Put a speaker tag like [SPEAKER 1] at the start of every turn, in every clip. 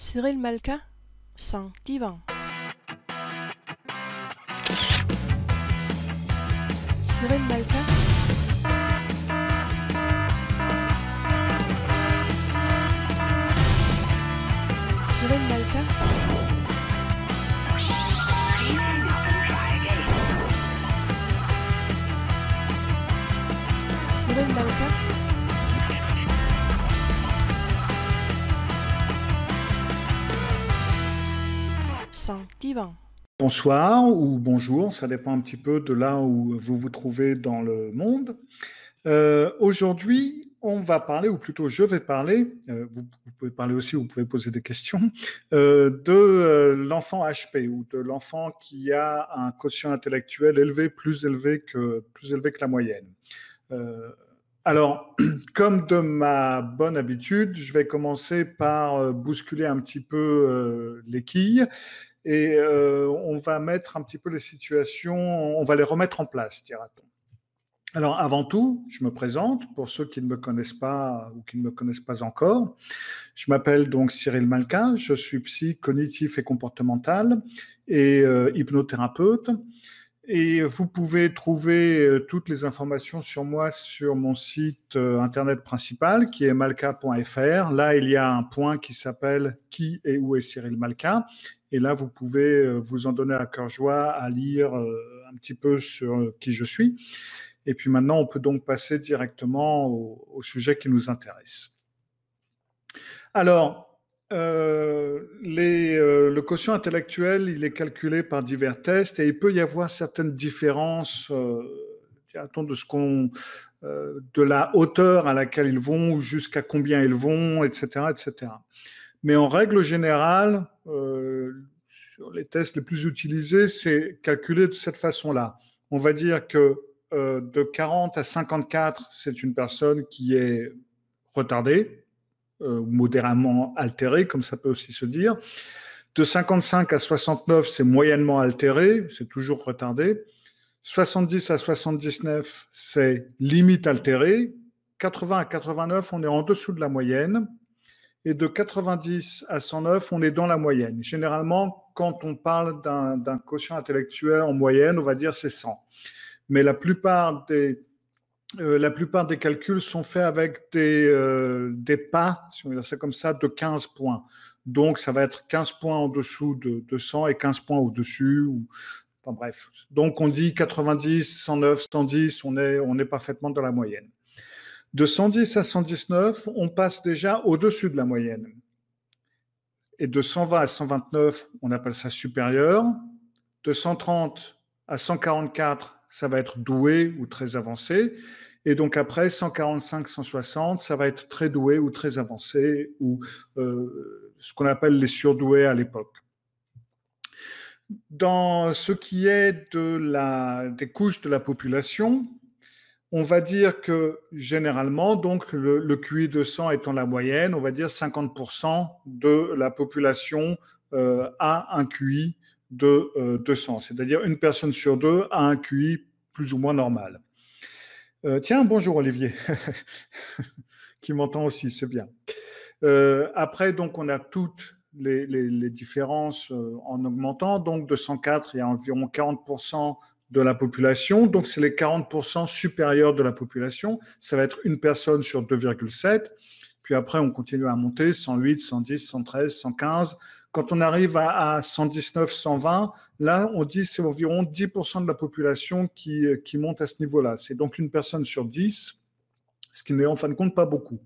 [SPEAKER 1] Cyril Malka, sans divan. Cyril Malka, Cyril Malka, Cyril Malka, sans divan.
[SPEAKER 2] Bonsoir ou bonjour, ça dépend un petit peu de là où vous vous trouvez dans le monde. Aujourd'hui, on va parler, ou plutôt je vais parler, vous pouvez parler aussi, vous pouvez poser des questions, de l'enfant HP ou de l'enfant qui a un quotient intellectuel élevé, plus élevé que la moyenne. Alors, comme de ma bonne habitude, je vais commencer par bousculer un petit peu les quilles et on va mettre un petit peu les situations, on va les remettre en place, dira-t-on. Alors, avant tout, je me présente pour ceux qui ne me connaissent pas ou qui ne me connaissent pas encore. Je m'appelle donc Cyril Malka, je suis psy cognitif et comportemental et hypnothérapeute. Et vous pouvez trouver toutes les informations sur moi sur mon site internet principal qui est malka.fr. Là, il y a un point qui s'appelle « Qui et où est Cyril Malka ?» Et là, vous pouvez vous en donner à cœur joie à lire un petit peu sur qui je suis. Et puis maintenant, on peut donc passer directement au sujet qui nous intéresse. Alors, le quotient intellectuel, il est calculé par divers tests et il peut y avoir certaines différences de la hauteur à laquelle ils vont, jusqu'à combien ils vont, etc., etc. Mais en règle générale, sur les tests les plus utilisés, c'est calculé de cette façon-là. On va dire que de 40 à 54, c'est une personne qui est retardée, modérément altérée, comme ça peut aussi se dire. De 55 à 69, c'est moyennement altéré, c'est toujours retardé. 70 à 79, c'est limite altéré. 80 à 89, on est en dessous de la moyenne. Et de 90 à 109, on est dans la moyenne. Généralement, quand on parle d'un quotient intellectuel en moyenne, on va dire c'est 100. Mais la plupart des calculs sont faits avec des pas, si on veut dire ça comme ça, de 15 points. Donc, ça va être 15 points en dessous de 100 et 15 points au-dessus. Enfin bref. Donc, on dit 90, 109, 110, on est parfaitement dans la moyenne. De 110 à 119, on passe déjà au-dessus de la moyenne. Et de 120 à 129, on appelle ça supérieur. De 130 à 144, ça va être doué ou très avancé. Et donc après, 145, 160, ça va être très doué ou très avancé, ou ce qu'on appelle les surdoués à l'époque. Dans ce qui est des couches de la population, on va dire que généralement, donc le QI de 100 étant la moyenne, on va dire 50% de la population a un QI de 200. C'est-à-dire une personne sur deux a un QI plus ou moins normal. Tiens, bonjour Olivier, qui m'entend aussi, c'est bien. Après, donc, on a toutes les différences en augmentant. Donc, de 104, il y a environ 40% de la population. Donc, c'est les 40% supérieurs de la population. Ça va être une personne sur 2,7. Puis après, on continue à monter, 108, 110, 113, 115. Quand on arrive à 119, 120, là, on dit que c'est environ 10% de la population qui monte à ce niveau-là. C'est donc une personne sur 10, ce qui n'est en fin de compte pas beaucoup.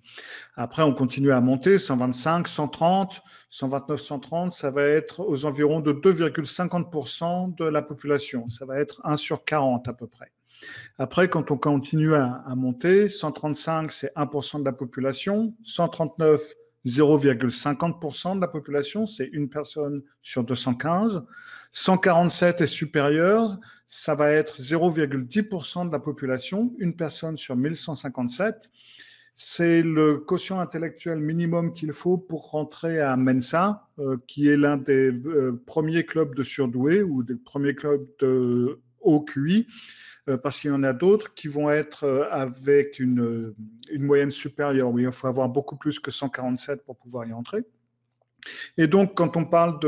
[SPEAKER 2] Après, on continue à monter, 125, 130, 129, 130, ça va être aux environs de 2,50% de la population. Ça va être 1 sur 40 à peu près. Après, quand on continue à monter, 135, c'est 1% de la population, 139, 0,50% de la population, c'est une personne sur 215. 147 est supérieur, ça va être 0,10% de la population, une personne sur 1157. C'est le quotient intellectuel minimum qu'il faut pour rentrer à Mensa, qui est l'un des premiers clubs de surdoués ou des premiers clubs de haut QI, parce qu'il y en a d'autres qui vont être avec une moyenne supérieure. Oui, il faut avoir beaucoup plus que 147 pour pouvoir y entrer. Et donc, quand on parle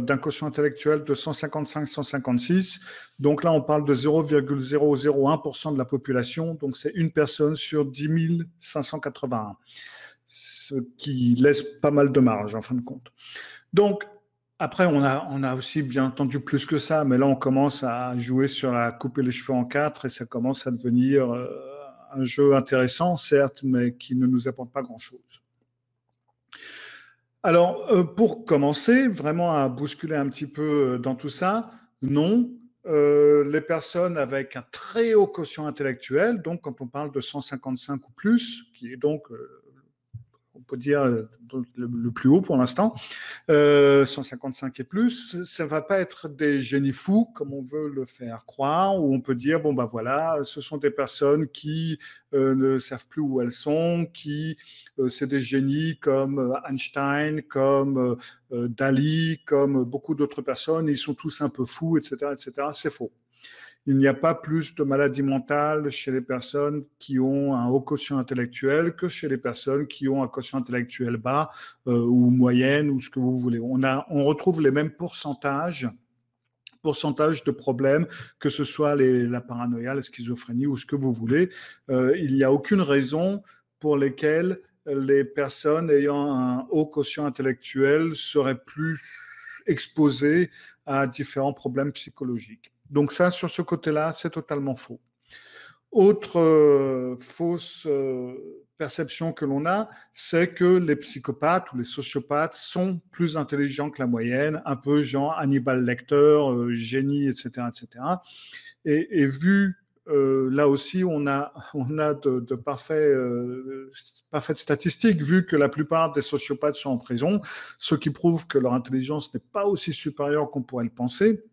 [SPEAKER 2] d'un quotient intellectuel de 155-156, donc là, on parle de 0,001% de la population, donc c'est une personne sur 10 581, ce qui laisse pas mal de marge, en fin de compte. Donc, après, on a aussi bien entendu plus que ça, mais là, on commence à jouer sur la couper les cheveux en quatre et ça commence à devenir un jeu intéressant, certes, mais qui ne nous apporte pas grand-chose. Alors, pour commencer vraiment à bousculer un petit peu dans tout ça, non, les personnes avec un très haut quotient intellectuel, donc quand on parle de 155 ou plus, qui est donc on peut dire le plus haut pour l'instant, 155 et plus, ça ne va pas être des génies fous comme on veut le faire croire, où on peut dire, bon ben voilà, ce sont des personnes qui ne savent plus où elles sont, c'est des génies comme Einstein, comme Dali, comme beaucoup d'autres personnes, ils sont tous un peu fous, etc., etc. C'est faux. Il n'y a pas plus de maladies mentales chez les personnes qui ont un haut quotient intellectuel que chez les personnes qui ont un quotient intellectuel bas ou moyenne ou ce que vous voulez. On retrouve les mêmes pourcentages de problèmes, que ce soit la paranoïa, la schizophrénie ou ce que vous voulez. Il n'y a aucune raison pour lesquelles les personnes ayant un haut quotient intellectuel seraient plus exposées à différents problèmes psychologiques. Donc ça, sur ce côté-là, c'est totalement faux. Autre fausse perception que l'on a, c'est que les psychopathes ou les sociopathes sont plus intelligents que la moyenne, un peu genre Hannibal Lecter, génie, etc., etc. Et vu là aussi, on a de parfaites statistiques, vu que la plupart des sociopathes sont en prison, ce qui prouve que leur intelligence n'est pas aussi supérieure qu'on pourrait le penser.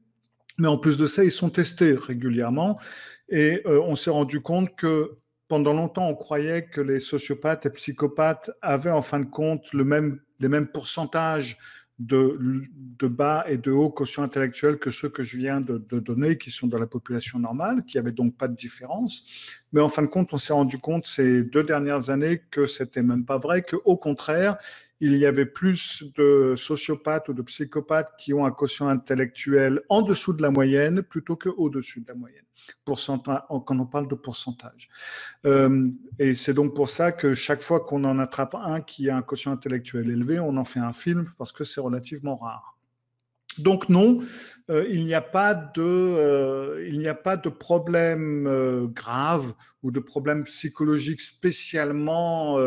[SPEAKER 2] Mais en plus de ça, ils sont testés régulièrement et on s'est rendu compte que pendant longtemps, on croyait que les sociopathes et psychopathes avaient en fin de compte les mêmes pourcentages de bas et de haut quotient intellectuel que ceux que je viens de donner, qui sont dans la population normale, qui n'avaient donc pas de différence. Mais en fin de compte, on s'est rendu compte ces 2 dernières années que c'était même pas vrai, qu'au contraire, il y avait plus de sociopathes ou de psychopathes qui ont un quotient intellectuel en dessous de la moyenne plutôt qu'au-dessus de la moyenne, quand on parle de pourcentage. Et c'est donc pour ça que chaque fois qu'on en attrape un qui a un quotient intellectuel élevé, on en fait un film parce que c'est relativement rare. Donc non, il n'y a pas de problème grave ou de problème psychologique spécialement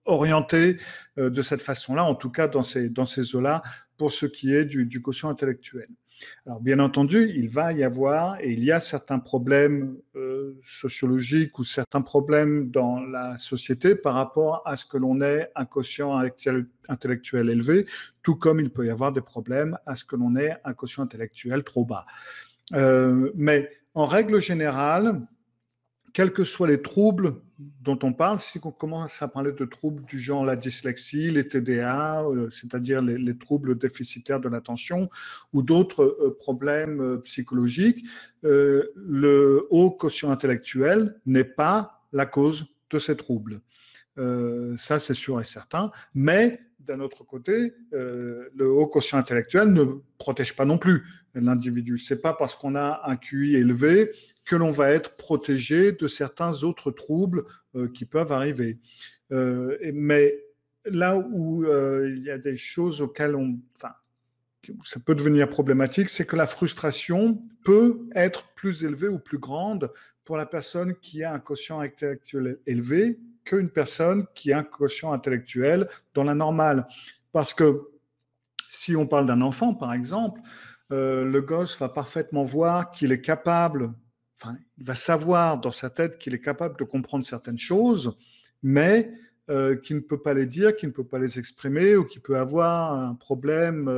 [SPEAKER 2] orienté de cette façon-là, en tout cas dans ces eaux-là, pour ce qui est du quotient intellectuel. Alors bien entendu, il va y avoir et il y a certains problèmes sociologiques ou certains problèmes dans la société par rapport à ce que l'on ait un quotient intellectuel élevé, tout comme il peut y avoir des problèmes à ce que l'on ait un quotient intellectuel trop bas. Mais en règle générale, quels que soient les troubles dont on parle, si on commence à parler de troubles du genre la dyslexie, les TDA, c'est-à-dire les troubles déficitaires de l'attention, ou d'autres problèmes psychologiques, le haut quotient intellectuel n'est pas la cause de ces troubles. Ça, c'est sûr et certain. Mais d'un autre côté, le haut quotient intellectuel ne protège pas non plus l'individu. C'est pas parce qu'on a un QI élevé que l'on va être protégé de certains autres troubles qui peuvent arriver. Mais là où il y a des choses auxquelles ça peut devenir problématique, c'est que la frustration peut être plus élevée ou plus grande pour la personne qui a un quotient intellectuel élevé qu'une personne qui a un quotient intellectuel dans la normale. Parce que si on parle d'un enfant, par exemple, le gosse va parfaitement voir qu'il est capable, il va savoir dans sa tête qu'il est capable de comprendre certaines choses, mais qu'il ne peut pas les dire, qu'il ne peut pas les exprimer ou qu'il peut avoir un problème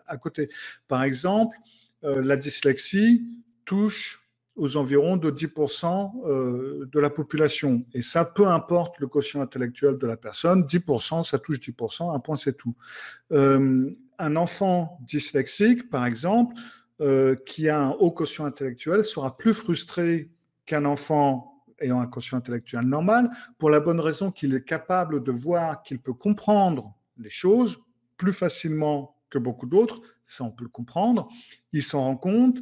[SPEAKER 2] à côté. Par exemple, la dyslexie touche aux environs de 10% de la population. Et ça, peu importe le quotient intellectuel de la personne, 10%, ça touche 10%, un point, c'est tout. Un enfant dyslexique, par exemple, qui a un haut quotient intellectuel sera plus frustré qu'un enfant ayant un quotient intellectuel normal, pour la bonne raison qu'il est capable de voir, qu'il peut comprendre les choses, plus facilement que beaucoup d'autres, ça on peut le comprendre, il s'en rend compte,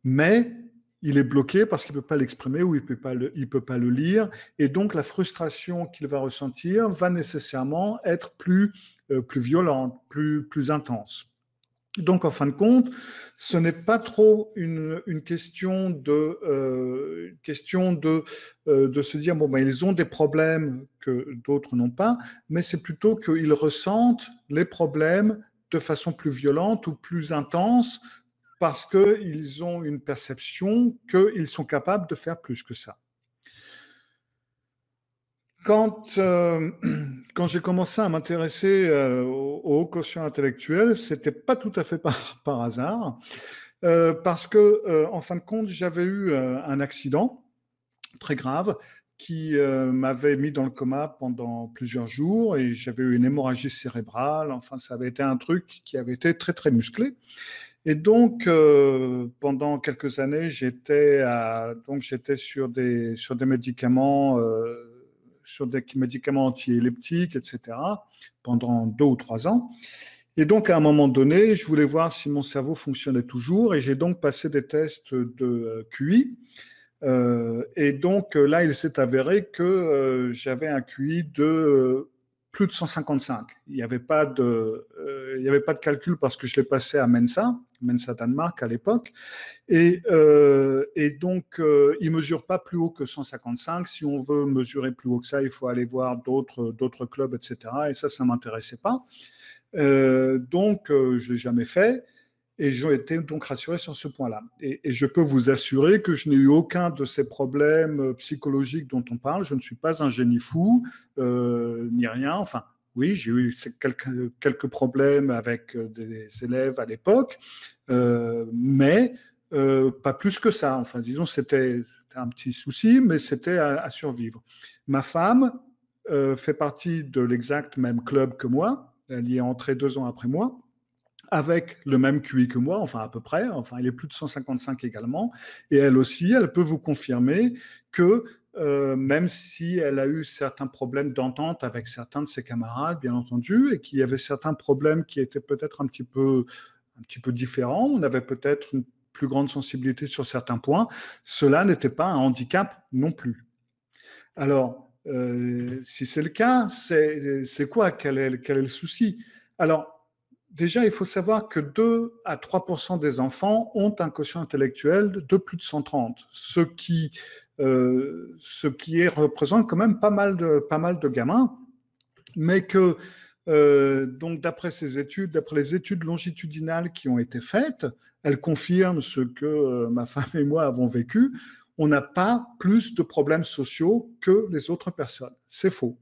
[SPEAKER 2] mais il est bloqué parce qu'il ne peut pas l'exprimer ou il ne peut pas le lire, et donc la frustration qu'il va ressentir va nécessairement être plus violente, plus intense. Donc, en fin de compte, ce n'est pas trop une question de se dire, bon, ben, ils ont des problèmes que d'autres n'ont pas, mais c'est plutôt qu'ils ressentent les problèmes de façon plus violente ou plus intense parce qu'ils ont une perception qu'ils sont capables de faire plus que ça. Quand j'ai commencé à m'intéresser au quotient intellectuel, ce n'était pas tout à fait par hasard, parce que, en fin de compte, j'avais eu un accident très grave qui m'avait mis dans le coma pendant plusieurs jours et j'avais eu une hémorragie cérébrale. Enfin, ça avait été un truc qui avait été très, très musclé. Et donc, pendant quelques années, j'étais sur des médicaments antiépileptiques, etc., pendant 2 ou 3 ans. Et donc, à un moment donné, je voulais voir si mon cerveau fonctionnait toujours, et j'ai donc passé des tests de QI. Et donc, là, il s'est avéré que j'avais un QI de plus de 155. Il n'y avait pas de calcul parce que je l'ai passé à Mensa Danemark à l'époque. Et donc, il ne mesure pas plus haut que 155. Si on veut mesurer plus haut que ça, il faut aller voir d'autres clubs, etc. Et ça ne m'intéressait pas. Donc, je ne l'ai jamais fait. Et j'ai été donc rassuré sur ce point-là. Et je peux vous assurer que je n'ai eu aucun de ces problèmes psychologiques dont on parle. Je ne suis pas un génie fou, ni rien. Enfin, oui, j'ai eu quelques problèmes avec des élèves à l'époque, mais pas plus que ça. Enfin, disons, c'était un petit souci, mais c'était à survivre. Ma femme fait partie de l'exact même club que moi. Elle y est entrée 2 ans après moi, avec le même QI que moi, enfin à peu près, enfin il est plus de 155 également, et elle aussi, elle peut vous confirmer que même si elle a eu certains problèmes d'entente avec certains de ses camarades, bien entendu, et qu'il y avait certains problèmes qui étaient peut-être un petit peu différents, on avait peut-être une plus grande sensibilité sur certains points, cela n'était pas un handicap non plus. Alors, si c'est le cas, c'est quoi? Quel est le souci? Alors, déjà, il faut savoir que 2 à 3% des enfants ont un quotient intellectuel de plus de 130, ce qui représente quand même pas mal de gamins, mais que, donc d'après les études longitudinales qui ont été faites, elles confirment ce que ma femme et moi avons vécu, on n'a pas plus de problèmes sociaux que les autres personnes. C'est faux.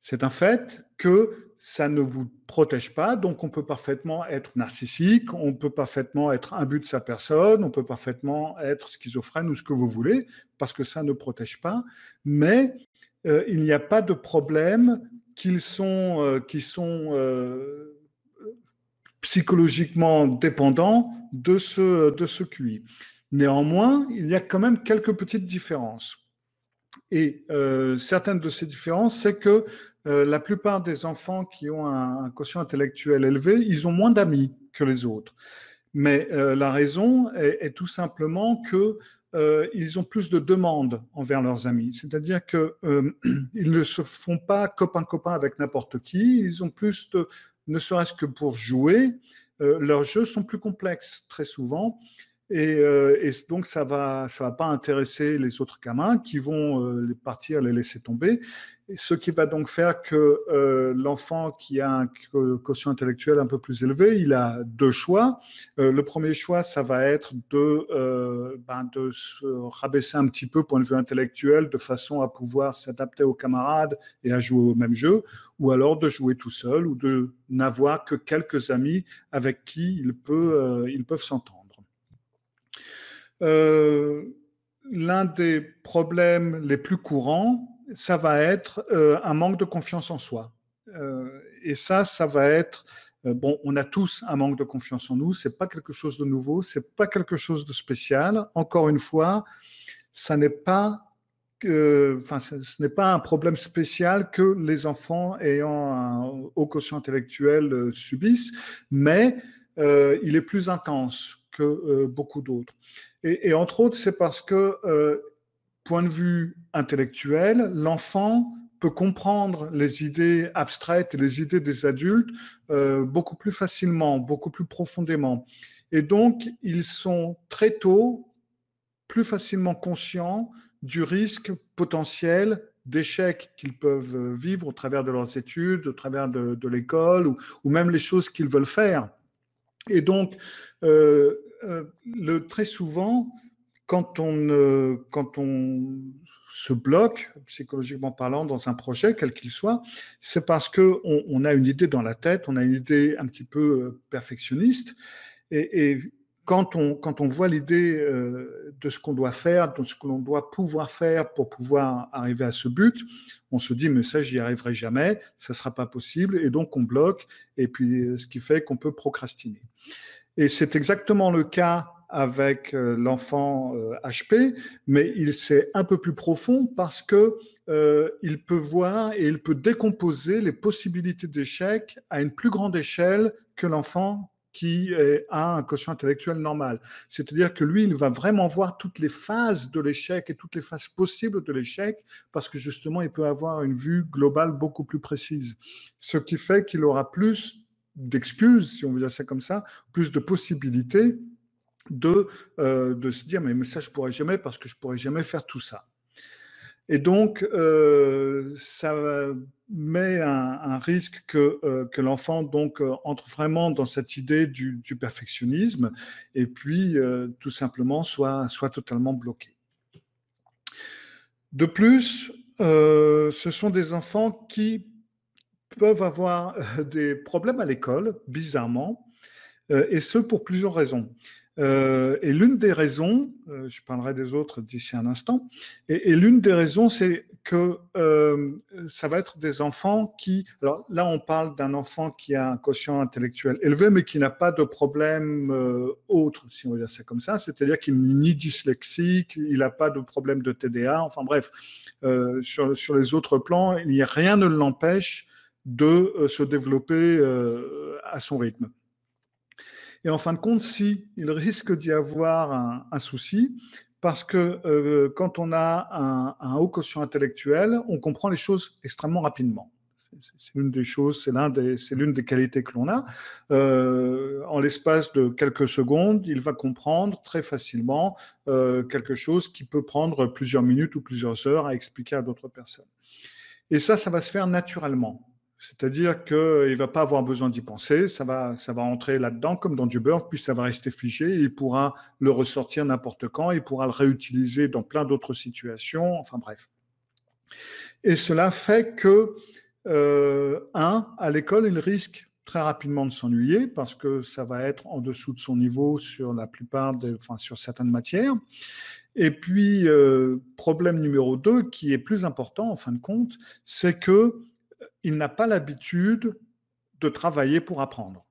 [SPEAKER 2] C'est un fait que ça ne vous protège pas, donc on peut parfaitement être narcissique, on peut parfaitement être imbu de sa personne, on peut parfaitement être schizophrène ou ce que vous voulez, parce que ça ne protège pas, mais il n'y a pas de problème qui sont psychologiquement dépendants de ce QI. Néanmoins, il y a quand même quelques petites différences. Et certaines de ces différences, c'est que la plupart des enfants qui ont un quotient intellectuel élevé, ils ont moins d'amis que les autres. Mais la raison est tout simplement qu'ils ont plus de demandes envers leurs amis. C'est-à-dire qu'ils ne se font pas copain-copain avec n'importe qui. Ils ont plus de, ne serait-ce que pour jouer, leurs jeux sont plus complexes très souvent. Et donc, ça va pas intéresser les autres gamins qui vont partir, les laisser tomber. Et ce qui va donc faire que l'enfant qui a un quotient intellectuel un peu plus élevé, il a 2 choix. Le premier choix, ça va être de se rabaisser un petit peu point de vue intellectuel de façon à pouvoir s'adapter aux camarades et à jouer au même jeu, ou alors de jouer tout seul ou de n'avoir que quelques amis avec qui ils peuvent s'entendre. L'un des problèmes les plus courants, ça va être un manque de confiance en soi. Et ça va être... bon, on a tous un manque de confiance en nous, c'est pas quelque chose de nouveau, c'est pas quelque chose de spécial. Encore une fois, ça n'est pas enfin, ce n'est pas un problème spécial que les enfants ayant un haut quotient intellectuel subissent, mais il est plus intense que beaucoup d'autres. Et entre autres, c'est parce que, point de vue intellectuel, l'enfant peut comprendre les idées abstraites et les idées des adultes beaucoup plus facilement, beaucoup plus profondément. Et donc, ils sont très tôt plus facilement conscients du risque potentiel d'échec qu'ils peuvent vivre au travers de leurs études, au travers de l'école, ou même les choses qu'ils veulent faire. Et donc, très souvent, quand on se bloque, psychologiquement parlant, dans un projet, quel qu'il soit, c'est parce qu'on a une idée dans la tête, on a une idée un petit peu perfectionniste, et quand on voit l'idée de ce qu'on doit faire, de ce que l'on doit pouvoir faire pour pouvoir arriver à ce but, on se dit, mais ça, j'y arriverai jamais, ça ne sera pas possible, et donc on bloque, et puis ce qui fait qu'on peut procrastiner. Et c'est exactement le cas avec l'enfant HP, mais c'est un peu plus profond parce que il peut voir et il peut décomposer les possibilités d'échec à une plus grande échelle que l'enfant qui a un quotient intellectuel normal. C'est-à-dire que lui, il va vraiment voir toutes les phases de l'échec et toutes les phases possibles de l'échec parce que justement, il peut avoir une vue globale beaucoup plus précise. Ce qui fait qu'il aura plus d'excuses, si on veut dire ça comme ça, plus de possibilités de se dire mais ça, je ne pourrai jamais parce que je ne pourrai jamais faire tout ça. Et donc, ça met un risque que l'enfant donc entre vraiment dans cette idée du perfectionnisme et puis tout simplement soit totalement bloqué. De plus, ce sont des enfants qui peuvent avoir des problèmes à l'école, bizarrement, et ce pour plusieurs raisons. Et l'une des raisons, je parlerai des autres d'ici un instant, et l'une des raisons, c'est que ça va être des enfants qui... Alors là, on parle d'un enfant qui a un quotient intellectuel élevé, mais qui n'a pas de problème autre, si on veut dire ça comme ça, c'est-à-dire qu'il n'est ni dyslexique, il n'a pas de problème de TDA, enfin bref, sur les autres plans, rien ne l'empêche de se développer à son rythme. Et en fin de compte, il risque d'y avoir un souci, parce que quand on a un haut quotient intellectuel, on comprend les choses extrêmement rapidement. C'est l'une des choses, c'est l'une des qualités que l'on a. En l'espace de quelques secondes, il va comprendre très facilement quelque chose qui peut prendre plusieurs minutes ou plusieurs heures à expliquer à d'autres personnes. Et ça va se faire naturellement. C'est-à-dire qu'il ne va pas avoir besoin d'y penser, ça va entrer là-dedans comme dans du beurre, puis ça va rester figé, et il pourra le ressortir n'importe quand, il pourra le réutiliser dans plein d'autres situations, enfin bref. Et cela fait que, à l'école, il risque très rapidement de s'ennuyer, parce que ça va être en dessous de son niveau sur sur certaines matières. Et puis, problème numéro 2, qui est plus important en fin de compte, c'est que il n'a pas l'habitude de travailler pour apprendre.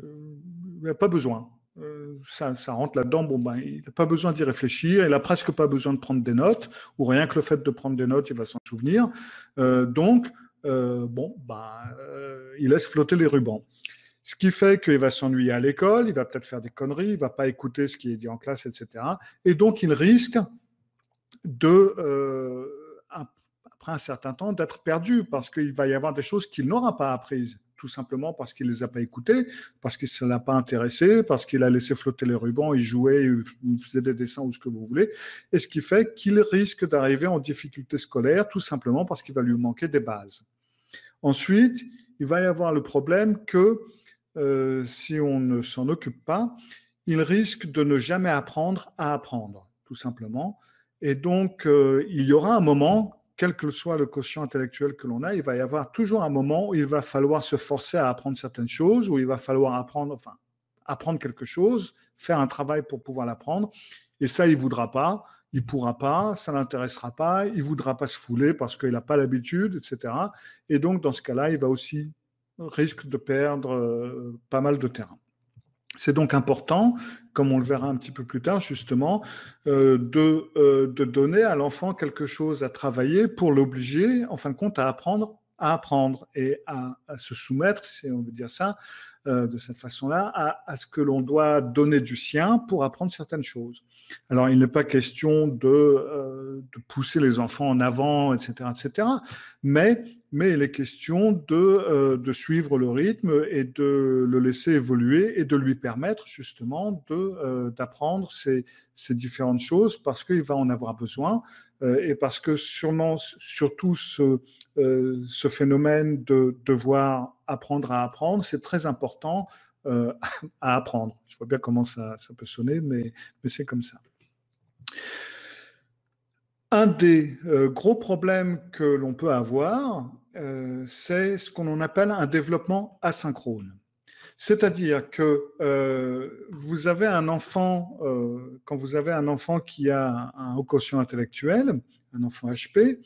[SPEAKER 2] Il n'a pas besoin. Ça rentre là-dedans, il n'a pas besoin d'y réfléchir, il n'a presque pas besoin de prendre des notes, ou rien que le fait de prendre des notes, il va s'en souvenir. Donc, il laisse flotter les rubans. Ce qui fait qu'il va s'ennuyer à l'école, il va peut-être faire des conneries, il ne va pas écouter ce qui est dit en classe, etc. Et donc, il risque après un certain temps, d'être perdu, parce qu'il va y avoir des choses qu'il n'aura pas apprises, tout simplement parce qu'il ne les a pas écoutées, parce qu'il ne se l'a pas intéressé, parce qu'il a laissé flotter les rubans, il jouait, il faisait des dessins ou ce que vous voulez, et ce qui fait qu'il risque d'arriver en difficulté scolaire, tout simplement parce qu'il va lui manquer des bases. Ensuite, il va y avoir le problème que si on ne s'en occupe pas, il risque de ne jamais apprendre à apprendre, tout simplement. Et donc, il y aura un moment, quel que soit le quotient intellectuel que l'on a, il va y avoir toujours un moment où il va falloir se forcer à apprendre certaines choses, où il va falloir apprendre quelque chose, faire un travail pour pouvoir l'apprendre. Et ça, il ne voudra pas, il ne pourra pas, ça ne l'intéressera pas, il ne voudra pas se fouler parce qu'il n'a pas l'habitude, etc. Et donc, dans ce cas-là, il va aussi risque de perdre pas mal de terrain. C'est donc important, comme on le verra un petit peu plus tard justement, de donner à l'enfant quelque chose à travailler pour l'obliger, en fin de compte, à apprendre et à se soumettre, si on veut dire ça, de cette façon-là, à ce que l'on doit donner du sien pour apprendre certaines choses. Alors, il n'est pas question de pousser les enfants en avant, etc., mais il est question de suivre le rythme et de le laisser évoluer et de lui permettre justement d'apprendre ces différentes choses parce qu'il va en avoir besoin et parce que sûrement, surtout ce phénomène de devoir apprendre à apprendre, c'est très important euh, à apprendre. Je vois bien comment ça peut sonner, mais c'est comme ça. Un des gros problèmes que l'on peut avoir, c'est ce qu'on appelle un développement asynchrone. C'est-à-dire que vous avez un enfant, quand vous avez un enfant qui a un haut quotient intellectuel, un enfant HP,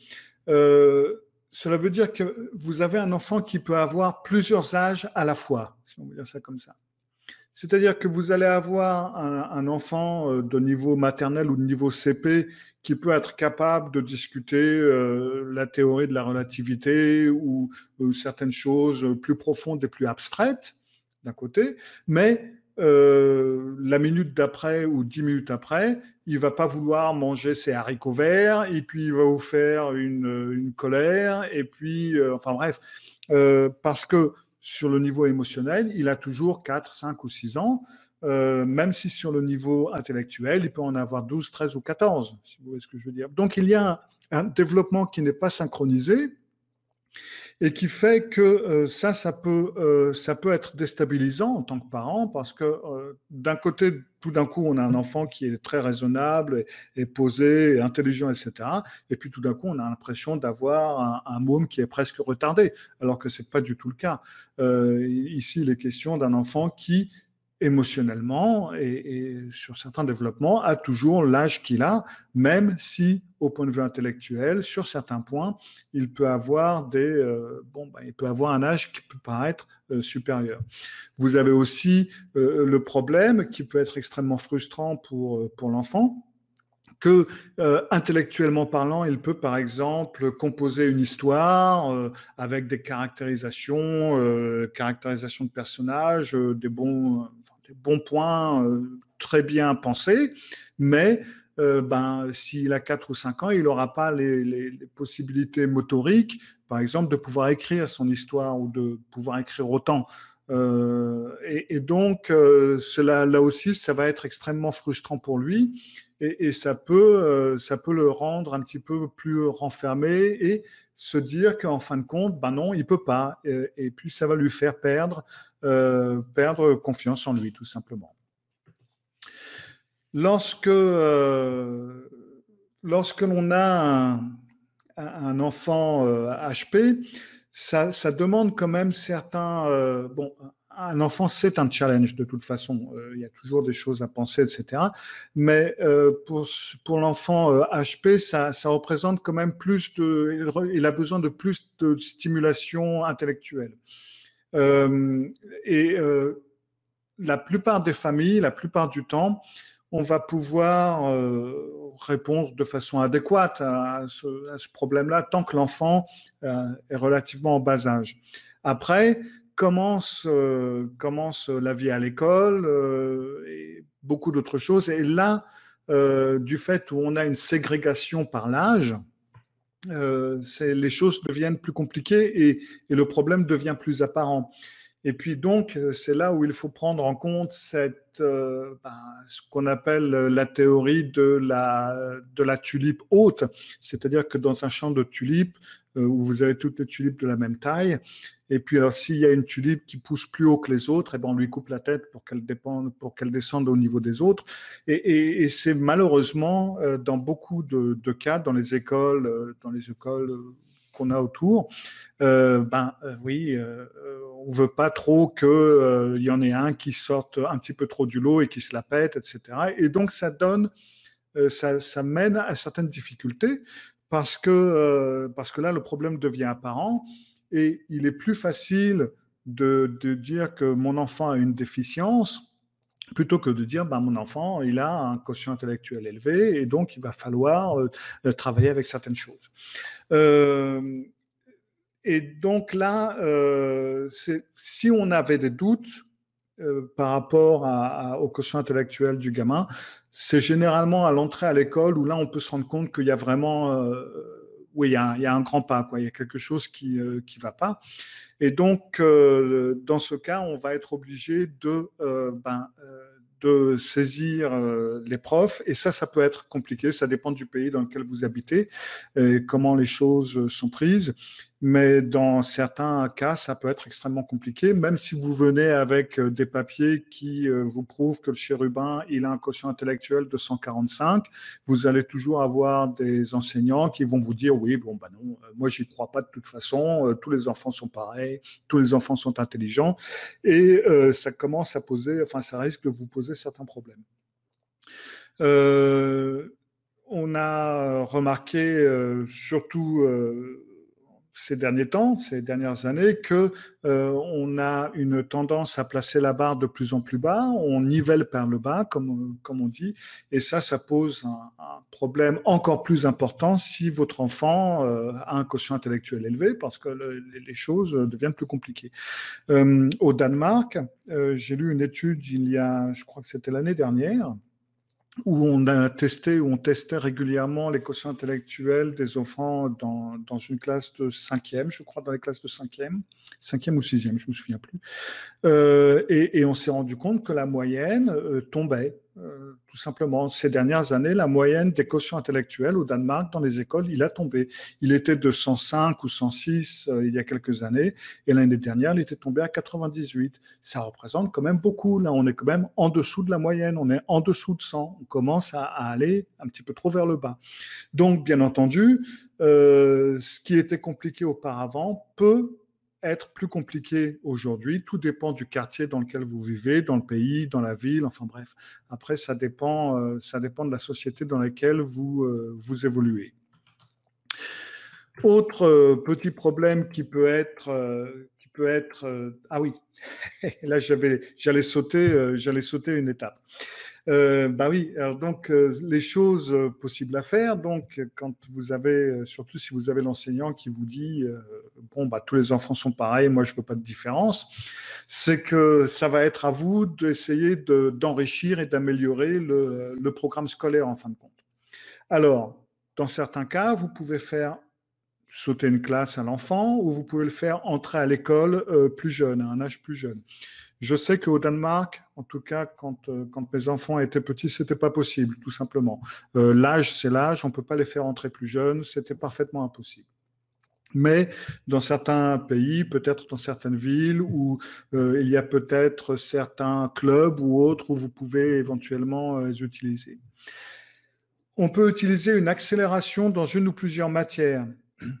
[SPEAKER 2] cela veut dire que vous avez un enfant qui peut avoir plusieurs âges à la fois, si on veut dire ça comme ça. C'est-à-dire que vous allez avoir un enfant de niveau maternel ou de niveau CP qui peut être capable de discuter la théorie de la relativité ou certaines choses plus profondes et plus abstraites, d'un côté, mais la minute d'après ou 10 minutes après, il ne va pas vouloir manger ses haricots verts, et puis il va vous faire une colère, et puis, enfin bref, parce que sur le niveau émotionnel, il a toujours 4, 5 ou 6 ans, même si sur le niveau intellectuel, il peut en avoir 12, 13 ou 14, si vous voyez ce que je veux dire. Donc il y a un développement qui n'est pas synchronisé et qui fait que ça peut être déstabilisant en tant que parent parce que d'un côté, tout d'un coup, on a un enfant qui est très raisonnable et posé, et intelligent, etc. Et puis tout d'un coup, on a l'impression d'avoir un môme qui est presque retardé, alors que ce n'est pas du tout le cas. Ici, il est question d'un enfant qui émotionnellement et sur certains développements a toujours l'âge qu'il a, même si au point de vue intellectuel, sur certains points, il peut avoir il peut avoir un âge qui peut paraître supérieur. Vous avez aussi le problème qui peut être extrêmement frustrant pour l'enfant, que intellectuellement parlant, il peut par exemple composer une histoire avec des caractérisations de personnages, des bons points très bien pensés, mais s'il a 4 ou 5 ans, il n'aura pas les possibilités motoriques, par exemple, de pouvoir écrire son histoire ou de pouvoir écrire autant. Et donc, là aussi, ça va être extrêmement frustrant pour lui et ça peut le rendre un petit peu plus renfermé et se dire qu'en fin de compte, ben non, il ne peut pas. Et puis, ça va lui faire perdre confiance en lui, tout simplement. Lorsque l'on a un enfant HP, ça demande quand même certains... un enfant, c'est un challenge de toute façon. Il y a toujours des choses à penser, etc. Mais pour l'enfant HP, ça représente quand même il a besoin de plus de stimulation intellectuelle. La plupart des familles, la plupart du temps, on va pouvoir répondre de façon adéquate à ce problème-là tant que l'enfant est relativement en bas âge. Après, commence la vie à l'école et beaucoup d'autres choses. Et là, du fait où on a une ségrégation par l'âge, les choses deviennent plus compliquées et le problème devient plus apparent. Et puis donc, c'est là où il faut prendre en compte ce qu'on appelle la théorie de la tulipe haute, c'est-à-dire que dans un champ de tulipes, où vous avez toutes les tulipes de la même taille, et puis alors s'il y a une tulipe qui pousse plus haut que les autres, et ben on lui coupe la tête pour qu'elle descende au niveau des autres. Et c'est malheureusement dans beaucoup de cas, dans les écoles qu'on a autour, oui, on veut pas trop qu'il y en ait un qui sorte un petit peu trop du lot et qui se la pète, etc. Et donc ça mène à certaines difficultés parce que là le problème devient apparent et il est plus facile de dire que mon enfant a une déficience plutôt que de dire ben, mon enfant, il a un quotient intellectuel élevé et donc il va falloir travailler avec certaines choses. Et donc là, si on avait des doutes par rapport au quotient intellectuel du gamin, c'est généralement à l'entrée à l'école où là, on peut se rendre compte qu'il y a vraiment, oui, il y a un grand pas, quoi. Il y a quelque chose qui ne va pas. Et donc, dans ce cas, on va être obligé de saisir les profs. Et ça peut être compliqué. Ça dépend du pays dans lequel vous habitez, et comment les choses sont prises. Mais dans certains cas, ça peut être extrêmement compliqué, même si vous venez avec des papiers qui vous prouvent que le chérubin, il a un quotient intellectuel de 145, vous allez toujours avoir des enseignants qui vont vous dire, oui, bon, ben non, moi, j'y crois pas de toute façon, tous les enfants sont pareils, tous les enfants sont intelligents, et ça commence à poser, enfin, ça risque de vous poser certains problèmes. On a remarqué, surtout ces derniers temps, ces dernières années, que on a une tendance à placer la barre de plus en plus bas, on nivelle par le bas, comme on dit, et ça pose un problème encore plus important si votre enfant a un quotient intellectuel élevé, parce que les choses deviennent plus compliquées. Au Danemark, j'ai lu une étude il y a, je crois que c'était l'année dernière, où on testait régulièrement les quotients intellectuels des enfants dans une classe de 5e, je crois, dans les classes de 5e ou 6e, je ne me souviens plus. Et on s'est rendu compte que la moyenne tombait, tout simplement. Ces dernières années, la moyenne des quotients intellectuels au Danemark, dans les écoles, il a tombé. Il était de 105 ou 106 il y a quelques années, et l'année dernière, il était tombé à 98. Ça représente quand même beaucoup. Là, on est quand même en dessous de la moyenne, on est en dessous de 100. On commence à aller un petit peu trop vers le bas. Donc, bien entendu, ce qui était compliqué auparavant peut être plus compliqué aujourd'hui. Tout dépend du quartier dans lequel vous vivez, dans le pays, dans la ville, enfin bref. Après, ça dépend de la société dans laquelle vous évoluez. Autre petit problème qui peut être ah oui, là j'allais sauter une étape. Bah oui, alors donc les choses possibles à faire. Donc quand vous avez, surtout si vous avez l'enseignant qui vous dit bon bah tous les enfants sont pareils, moi je veux pas de différence, c'est que ça va être à vous d'essayer d'enrichir et d'améliorer le programme scolaire en fin de compte. Alors dans certains cas, vous pouvez faire sauter une classe à l'enfant ou vous pouvez le faire entrer à l'école plus jeune, à un âge plus jeune. Je sais qu'au Danemark, en tout cas, quand mes enfants étaient petits, c'était pas possible, tout simplement. L'âge, c'est l'âge, on peut pas les faire entrer plus jeunes, c'était parfaitement impossible. Mais dans certains pays, peut-être dans certaines villes, où il y a peut-être certains clubs ou autres où vous pouvez éventuellement les utiliser. On peut utiliser une accélération dans une ou plusieurs matières.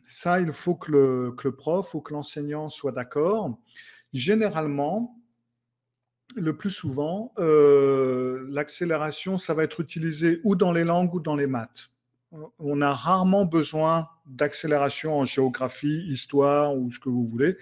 [SPEAKER 2] Ça, il faut que le prof ou que l'enseignant soit d'accord. Généralement, le plus souvent, l'accélération, ça va être utilisé ou dans les langues ou dans les maths. On a rarement besoin d'accélération en géographie, histoire ou ce que vous voulez.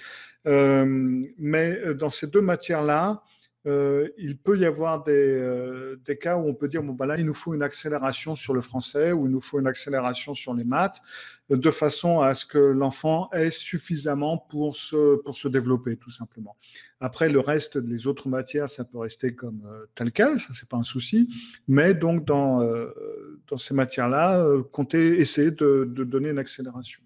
[SPEAKER 2] Mais dans ces deux matières-là, il peut y avoir des cas où on peut dire bon, ben là, il nous faut une accélération sur le français ou il nous faut une accélération sur les maths, de façon à ce que l'enfant ait suffisamment pour se développer, tout simplement. Après, le reste, les autres matières, ça peut rester comme tel quel, ça, c'est pas un souci. Mais donc, dans ces matières-là, comptez essayer de donner une accélération.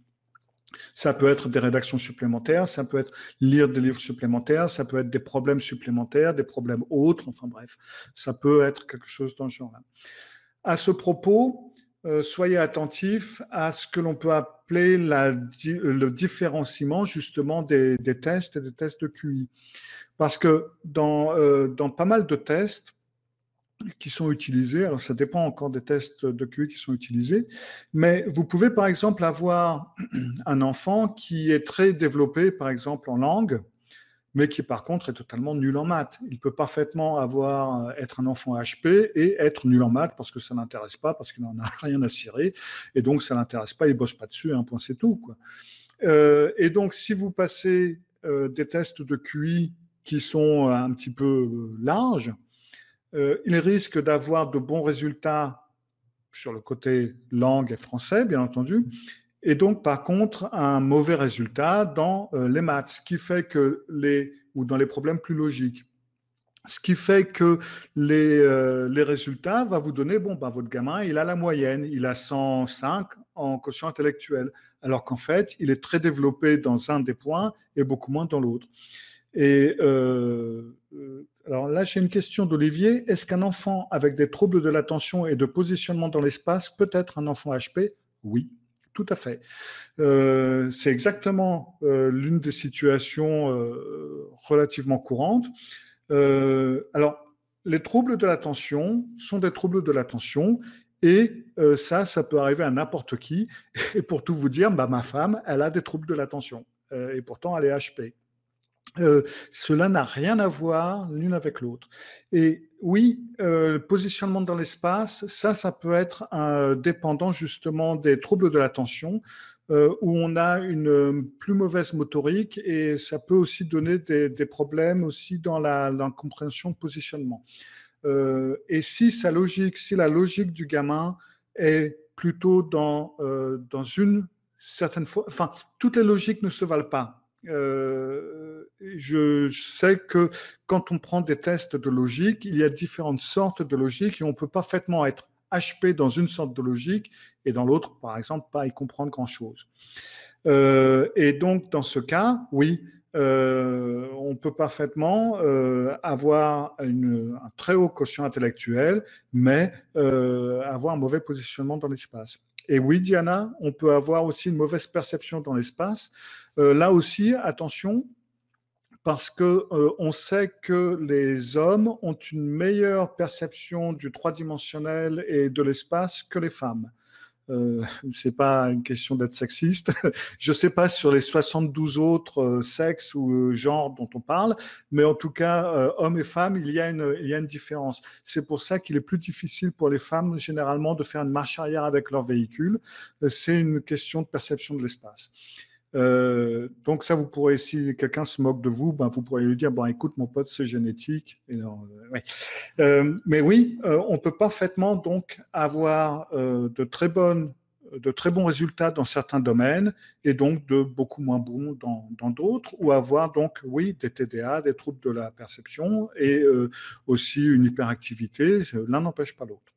[SPEAKER 2] Ça peut être des rédactions supplémentaires, ça peut être lire des livres supplémentaires, ça peut être des problèmes supplémentaires, des problèmes autres, enfin bref, ça peut être quelque chose dans ce genre-là. À ce propos, soyez attentifs à ce que l'on peut appeler le différenciement justement des tests et des tests de QI. Parce que dans pas mal de tests, qui sont utilisés. Alors, ça dépend encore des tests de QI qui sont utilisés. Mais vous pouvez, par exemple, avoir un enfant qui est très développé, par exemple, en langue, mais qui, par contre, est totalement nul en maths. Il peut parfaitement être un enfant HP et être nul en maths parce que ça ne l'intéresse pas, parce qu'il n'en a rien à cirer. Et donc, ça ne l'intéresse pas, il ne bosse pas dessus, un point, c'est tout, quoi. Et donc, si vous passez des tests de QI qui sont un petit peu larges, il risque d'avoir de bons résultats sur le côté langue et français, bien entendu, et donc, par contre, un mauvais résultat dans les maths, ce qui fait que ou dans les problèmes plus logiques. Ce qui fait que les résultats vont vous donner, bon, ben, votre gamin, il a la moyenne, il a 105 en quotient intellectuel, alors qu'en fait, il est très développé dans un des points et beaucoup moins dans l'autre. Et alors là, j'ai une question d'Olivier. Est-ce qu'un enfant avec des troubles de l'attention et de positionnement dans l'espace peut être un enfant HP? Oui, tout à fait. C'est exactement l'une des situations relativement courantes. Alors, les troubles de l'attention sont des troubles de l'attention et ça peut arriver à n'importe qui. Et pour tout vous dire, bah, ma femme, elle a des troubles de l'attention et pourtant elle est HP. Cela n'a rien à voir l'une avec l'autre. Et oui, le positionnement dans l'espace, ça peut être dépendant justement des troubles de l'attention, où on a une plus mauvaise motorique et ça peut aussi donner des problèmes aussi dans la compréhension de positionnement. Et si la logique du gamin est plutôt dans une certaine fois, enfin, toutes les logiques ne se valent pas. Je sais que quand on prend des tests de logique, il y a différentes sortes de logique et on peut parfaitement être HP dans une sorte de logique et dans l'autre, par exemple, pas y comprendre grand-chose. Et donc, dans ce cas, oui, on peut parfaitement avoir un très haut quotient intellectuel, mais avoir un mauvais positionnement dans l'espace. Et oui, Diana, on peut avoir aussi une mauvaise perception dans l'espace. Là aussi, attention, parce qu'on sait que les hommes ont une meilleure perception du trois-dimensionnel et de l'espace que les femmes. C'est pas une question d'être sexiste. Je sais pas sur les 72 autres sexes ou genres dont on parle, mais en tout cas, hommes et femmes, il y a une différence. C'est pour ça qu'il est plus difficile pour les femmes, généralement, de faire une marche arrière avec leur véhicule. C'est une question de perception de l'espace. Donc ça, vous pourrez, si quelqu'un se moque de vous, ben, vous pourrez lui dire, bon, écoute, mon pote, c'est génétique. Et alors, ouais. Mais oui, on peut parfaitement donc avoir de très bons résultats dans certains domaines et donc de beaucoup moins bons dans d'autres, ou avoir donc, oui, des TDA, des troubles de la perception et aussi une hyperactivité. L'un n'empêche pas l'autre.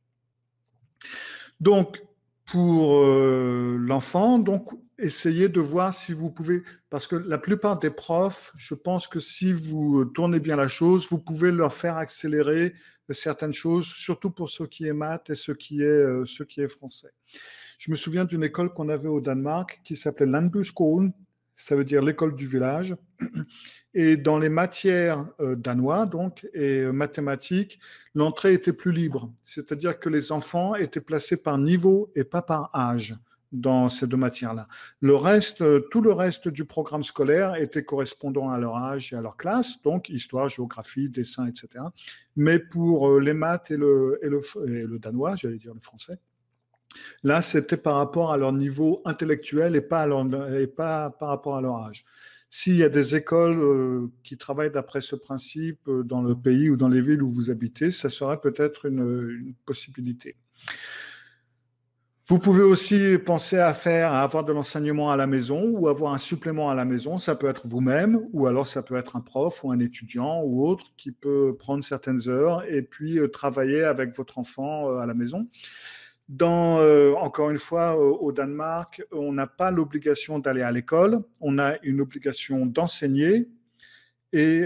[SPEAKER 2] Donc, pour l'enfant, donc, essayez de voir si vous pouvez, parce que la plupart des profs, je pense que si vous tournez bien la chose, vous pouvez leur faire accélérer certaines choses, surtout pour ce qui est maths et ce qui est français. Je me souviens d'une école qu'on avait au Danemark qui s'appelait Landbrugsskolen, ça veut dire l'école du village. Et dans les matières danois, donc, et mathématiques, l'entrée était plus libre. C'est-à-dire que les enfants étaient placés par niveau et pas par âge dans ces deux matières-là. Tout le reste du programme scolaire était correspondant à leur âge et à leur classe, donc histoire, géographie, dessin, etc. Mais pour les maths et le danois, j'allais dire le français, là, c'était par rapport à leur niveau intellectuel et pas par rapport à leur âge. S'il y a des écoles qui travaillent d'après ce principe dans le pays ou dans les villes où vous habitez, ça serait peut-être une possibilité. Vous pouvez aussi penser à avoir de l'enseignement à la maison ou avoir un supplément à la maison. Ça peut être vous-même ou alors ça peut être un prof ou un étudiant ou autre qui peut prendre certaines heures et puis travailler avec votre enfant à la maison. Encore une fois, au Danemark, on n'a pas l'obligation d'aller à l'école, on a une obligation d'enseigner. Et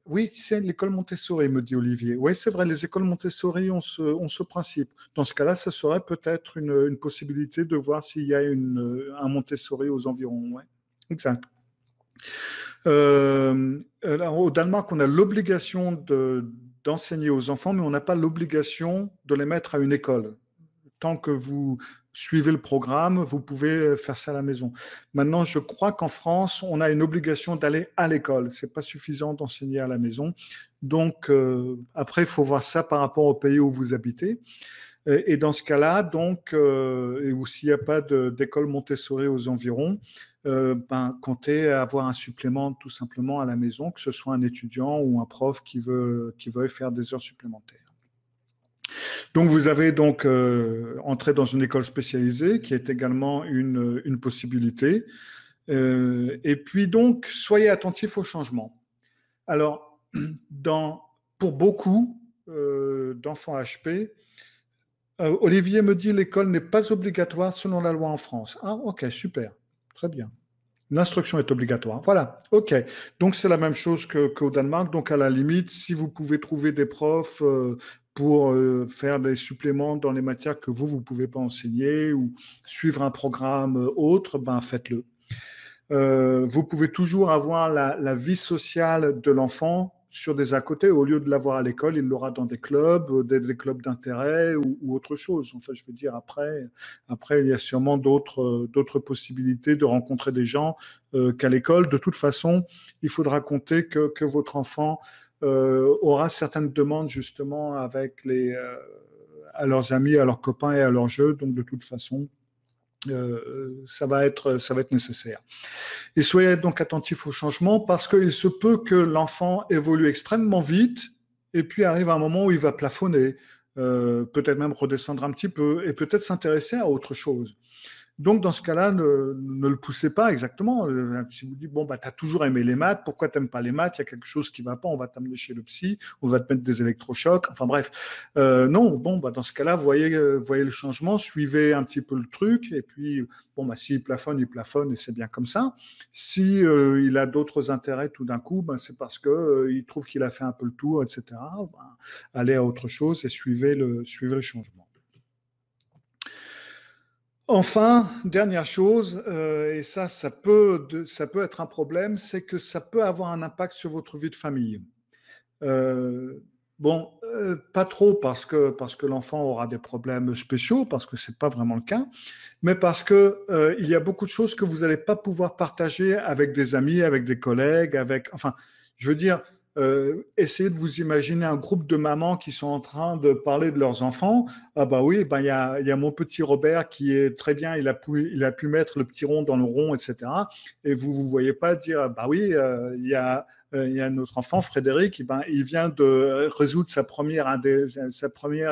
[SPEAKER 2] oui, c'est l'école Montessori, me dit Olivier. Oui, c'est vrai, les écoles Montessori ont ce principe. Dans ce cas-là, ça serait peut-être une possibilité de voir s'il y a un Montessori aux environs. Ouais, exact. Au Danemark, on a l'obligation d'enseigner aux enfants, mais on n'a pas l'obligation de les mettre à une école. Tant que vous suivez le programme, vous pouvez faire ça à la maison. Maintenant, je crois qu'en France, on a une obligation d'aller à l'école. Ce n'est pas suffisant d'enseigner à la maison. Donc, après, il faut voir ça par rapport au pays où vous habitez. Et dans ce cas-là, donc, ou s'il n'y a pas d'école Montessori aux environs, comptez avoir un supplément tout simplement à la maison, que ce soit un étudiant ou un prof qui veut faire des heures supplémentaires. Donc vous avez donc entré dans une école spécialisée qui est également une possibilité. Et puis donc, soyez attentifs au changement. Alors, pour beaucoup d'enfants HP, Olivier me dit l'école n'est pas obligatoire selon la loi en France. Ah, ok, super, très bien. L'instruction est obligatoire. Voilà, ok. Donc c'est la même chose qu'au Danemark. Donc à la limite, si vous pouvez trouver des profs pour faire des suppléments dans les matières que vous ne pouvez pas enseigner ou suivre un programme autre, ben faites-le. Vous pouvez toujours avoir la vie sociale de l'enfant sur des à côté. Au lieu de l'avoir à l'école, il l'aura dans des clubs, des clubs d'intérêt ou autre chose. Enfin, je veux dire, après il y a sûrement d'autres possibilités de rencontrer des gens qu'à l'école. De toute façon, il faudra compter que votre enfant aura certaines demandes justement avec à leurs amis, à leurs copains et à leurs jeux. Donc, de toute façon, ça va être nécessaire. Et soyez donc attentifs au changement parce qu'il se peut que l'enfant évolue extrêmement vite et puis arrive un moment où il va plafonner, peut-être même redescendre un petit peu et peut-être s'intéresser à autre chose. Donc, dans ce cas-là, ne le poussez pas exactement. Si vous dites, bon, bah, tu as toujours aimé les maths, pourquoi tu n'aimes pas les maths? Il y a quelque chose qui ne va pas, on va t'amener chez le psy, on va te mettre des électrochocs. Enfin bref, non, bon, bah, dans ce cas-là, voyez le changement, suivez un petit peu le truc, et puis, bon, bah, s'il plafonne, il plafonne, et c'est bien comme ça. Si il a d'autres intérêts tout d'un coup, bah, c'est parce qu'il trouve qu'il a fait un peu le tour, etc. Bah, allez à autre chose et suivez le changement. Enfin, dernière chose, et ça peut être un problème, c'est que ça peut avoir un impact sur votre vie de famille. Pas trop parce que l'enfant aura des problèmes spéciaux, parce que c'est pas vraiment le cas, mais parce que il y a beaucoup de choses que vous n'allez pas pouvoir partager avec des amis, avec des collègues, enfin, je veux dire, essayez de vous imaginer un groupe de mamans qui sont en train de parler de leurs enfants. Ah bah oui, il y a mon petit Robert qui est très bien, il a pu mettre le petit rond dans le rond, etc. Et vous ne voyez pas dire, bah oui, il y a notre enfant, Frédéric, il vient de résoudre sa première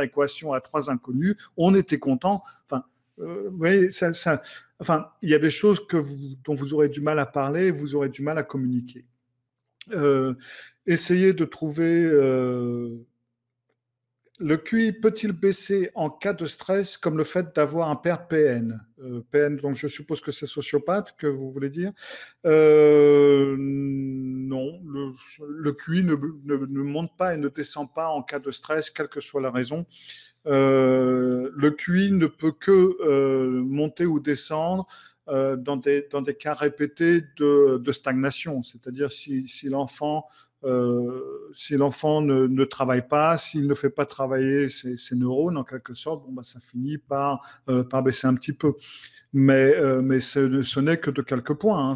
[SPEAKER 2] équation à 3 inconnus. On était content. Enfin, vous voyez, enfin, il y a des choses dont vous aurez du mal à parler, vous aurez du mal à communiquer. Essayez de trouver le QI peut-il baisser en cas de stress comme le fait d'avoir un père PN? PN, donc je suppose que c'est sociopathe que vous voulez dire. Non, le QI ne monte pas et ne descend pas en cas de stress, quelle que soit la raison. Le QI ne peut que monter ou descendre dans des cas répétés de stagnation, c'est-à-dire si l'enfant ne travaille pas, s'il ne fait pas travailler ses neurones, en quelque sorte, bon, bah, ça finit par baisser un petit peu. Mais ce n'est que de quelques points. Hein.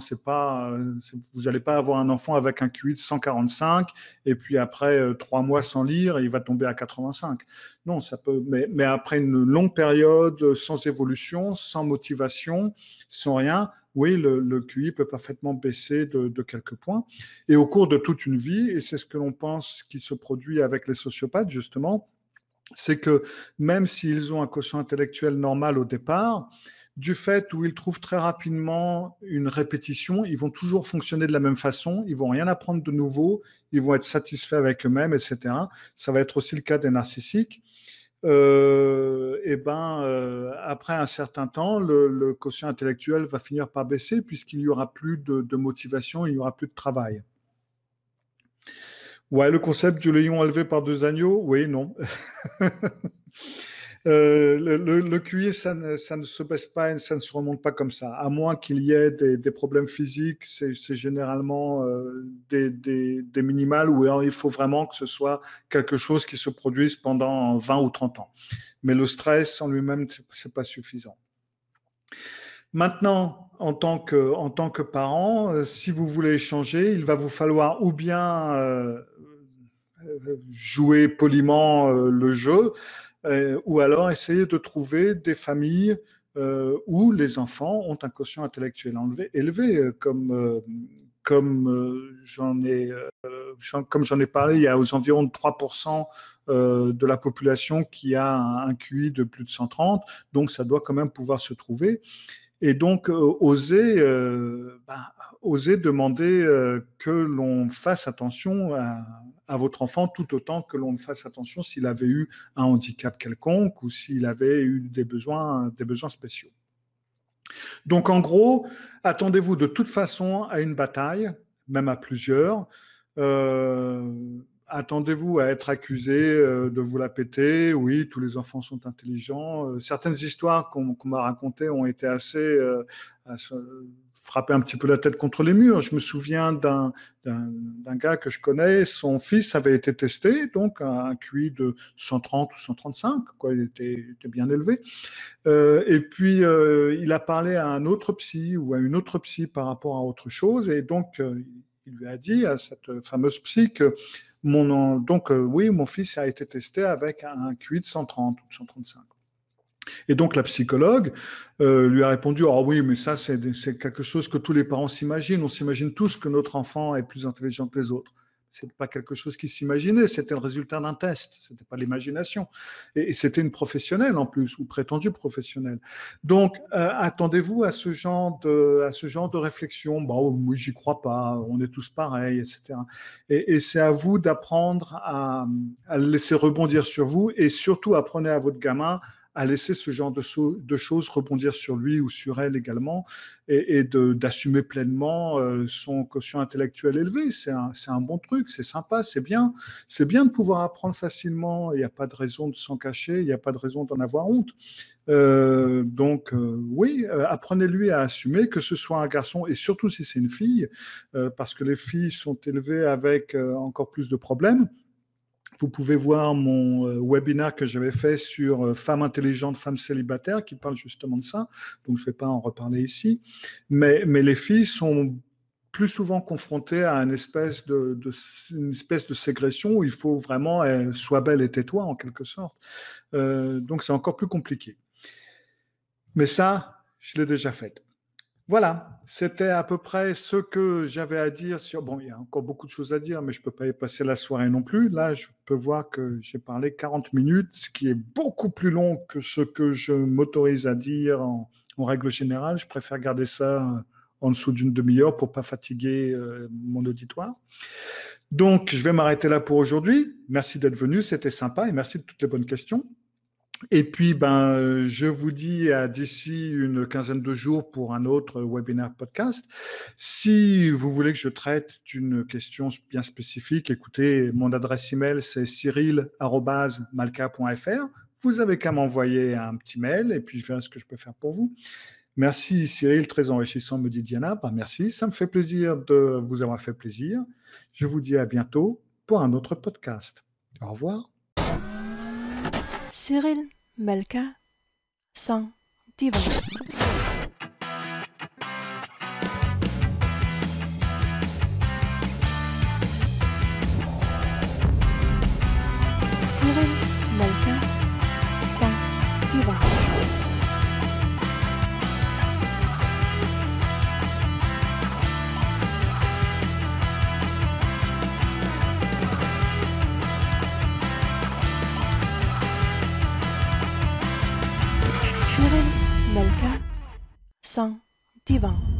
[SPEAKER 2] Vous n'allez pas avoir un enfant avec un QI de 145 et puis après 3 mois sans lire, il va tomber à 85. Non, ça peut. Mais après une longue période sans évolution, sans motivation, sans rien, oui, le QI peut parfaitement baisser de quelques points. Et au cours de toute une vie, et c'est ce que l'on pense qui se produit avec les sociopathes, justement, c'est que même s'ils ont un quotient intellectuel normal au départ, du fait où ils trouvent très rapidement une répétition, ils vont toujours fonctionner de la même façon, ils vont rien apprendre de nouveau, ils vont être satisfaits avec eux-mêmes, etc. Ça va être aussi le cas des narcissiques. Après un certain temps, le quotient intellectuel va finir par baisser puisqu'il n'y aura plus de motivation, il n'y aura plus de travail. Ouais, le concept du lion élevé par 2 agneaux, oui, non. Le QI, ça ne se baisse pas et ça ne se remonte pas comme ça. À moins qu'il y ait des problèmes physiques, c'est généralement des minimales où il faut vraiment que ce soit quelque chose qui se produise pendant 20 ou 30 ans. Mais le stress en lui-même, ce n'est pas suffisant. Maintenant, en tant que parent, si vous voulez échanger, il va vous falloir ou bien jouer poliment le jeu, ou alors essayer de trouver des familles où les enfants ont un quotient intellectuel élevé, comme j'en ai parlé, il y a aux environs de 3% de la population qui a un QI de plus de 130, donc ça doit quand même pouvoir se trouver. Et donc, oser demander que l'on fasse attention à votre enfant tout autant que l'on fasse attention s'il avait eu un handicap quelconque ou s'il avait eu des besoins spéciaux. Donc, en gros, attendez-vous de toute façon à une bataille, même à plusieurs. Attendez-vous à être accusé de vous la péter. Oui, tous les enfants sont intelligents. Certaines histoires qu'on m'a racontées ont été assez frapper un petit peu la tête contre les murs. Je me souviens d'un gars que je connais, son fils avait été testé, donc un QI de 130 ou 135, quoi, il était bien élevé. Et puis, il a parlé à un autre psy ou à une autre psy par rapport à autre chose, et donc, il lui a dit à cette fameuse psy que oui, mon fils a été testé avec un QI de 130 ou de 135. Et donc la psychologue lui a répondu « Ah oui, mais ça c'est quelque chose que tous les parents s'imaginent. On s'imagine tous que notre enfant est plus intelligent que les autres. » Ce n'était pas quelque chose qu'ils s'imaginaient, c'était le résultat d'un test, ce n'était pas l'imagination. Et c'était une professionnelle en plus, ou prétendue professionnelle. Donc attendez-vous à ce genre de réflexion. Bon, oui, j'y crois pas, on est tous pareils, etc. Et c'est à vous d'apprendre à le laisser rebondir sur vous, et surtout apprenez à votre gamin à laisser ce genre de choses rebondir sur lui ou sur elle également, et d'assumer pleinement son quotient intellectuel élevé. C'est un bon truc, c'est sympa, c'est bien de pouvoir apprendre facilement. Il n'y a pas de raison de s'en cacher, il n'y a pas de raison d'en avoir honte. Oui, apprenez-lui à assumer, que ce soit un garçon et surtout si c'est une fille, parce que les filles sont élevées avec encore plus de problèmes. Vous pouvez voir mon webinaire que j'avais fait sur femmes intelligentes, femmes célibataires, qui parle justement de ça. Donc, je ne vais pas en reparler ici. Mais les filles sont plus souvent confrontées à une espèce de ségression où il faut vraiment sois belle et tais-toi, en quelque sorte. Donc, c'est encore plus compliqué. Mais ça, je l'ai déjà fait. Voilà, c'était à peu près ce que j'avais à dire sur... Bon, il y a encore beaucoup de choses à dire, mais je ne peux pas y passer la soirée non plus. Là, je peux voir que j'ai parlé 40 minutes, ce qui est beaucoup plus long que ce que je m'autorise à dire en règle générale. Je préfère garder ça en dessous d'une demi-heure pour ne pas fatiguer mon auditoire. Donc, je vais m'arrêter là pour aujourd'hui. Merci d'être venu, c'était sympa, et merci de toutes les bonnes questions. Et puis, je vous dis à d'ici une quinzaine de jours pour un autre webinaire podcast. Si vous voulez que je traite d'une question bien spécifique, écoutez, mon adresse email, c'est cyril@malka.fr. Vous avez qu'à m'envoyer un petit mail et puis je verrai ce que je peux faire pour vous. Merci Cyril, très enrichissant, me dit Diana. Merci, ça me fait plaisir de vous avoir fait plaisir. Je vous dis à bientôt pour un autre podcast. Au revoir.
[SPEAKER 1] Cyril Malka, sans divan. Cyril Malka, sans divan. Cyril Malka, sans divan.